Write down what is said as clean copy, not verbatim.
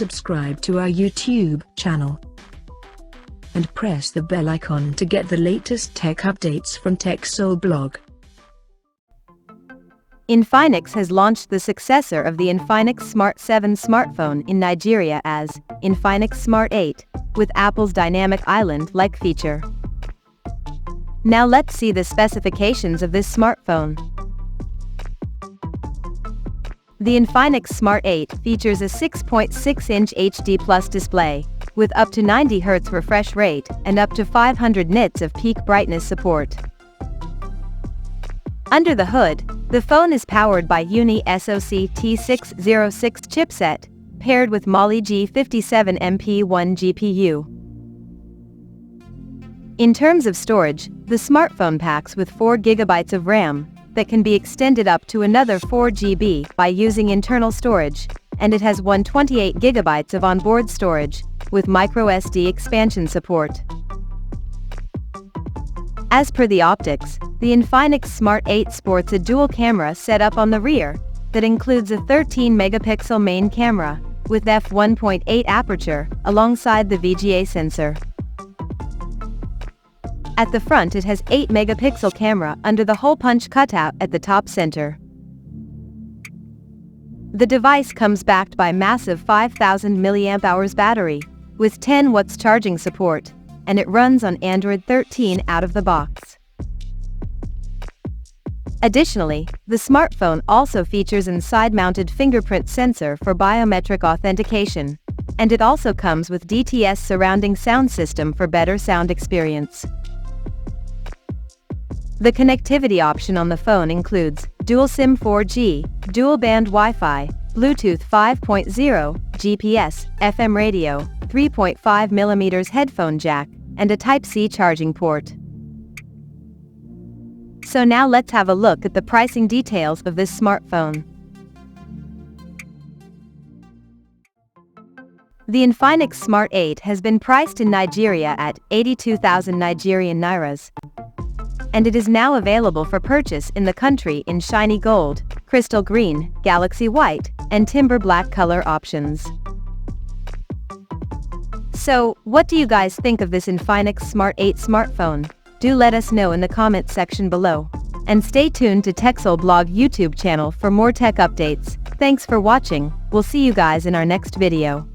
subscribe to our YouTube channel and press the bell icon to get the latest tech updates from TechSole Blog. Infinix has launched the successor of the Infinix Smart 7 smartphone in Nigeria as Infinix Smart 8, with Apple's dynamic island-like feature. Now let's see the specifications of this smartphone. The Infinix Smart 8 features a 6.6-inch HD Plus display, with up to 90 Hz refresh rate and up to 500 nits of peak brightness support. Under the hood, the phone is powered by Uni SoC T606 chipset, paired with Mali G57MP1 GPU. In terms of storage, the smartphone packs with 4 GB of RAM, that can be extended up to another 4 GB by using internal storage, and it has 128 GB of onboard storage, with microSD expansion support. As per the optics, the Infinix Smart 8 sports a dual camera setup on the rear, that includes a 13-megapixel main camera, with f1.8 aperture, alongside the VGA sensor. At the front it has 8-megapixel camera under the hole punch cutout at the top center. The device comes backed by massive 5000 mAh battery, with 10 watts charging support, and it runs on Android 13 out of the box. Additionally, the smartphone also features an side-mounted fingerprint sensor for biometric authentication, and it also comes with DTS surrounding sound system for better sound experience. The connectivity option on the phone includes dual SIM 4G, dual-band Wi-Fi, Bluetooth 5.0, GPS, FM radio, 3.5mm headphone jack, and a Type-C charging port. So now let's have a look at the pricing details of this smartphone. The Infinix Smart 8 has been priced in Nigeria at 82,000 Nigerian Nairas, and it is now available for purchase in the country in shiny gold, crystal green, galaxy white, and timber black color options. So, what do you guys think of this Infinix Smart 8 smartphone? Do let us know in the comments section below. And stay tuned to TechSole Blog YouTube channel for more tech updates. Thanks for watching. We'll see you guys in our next video.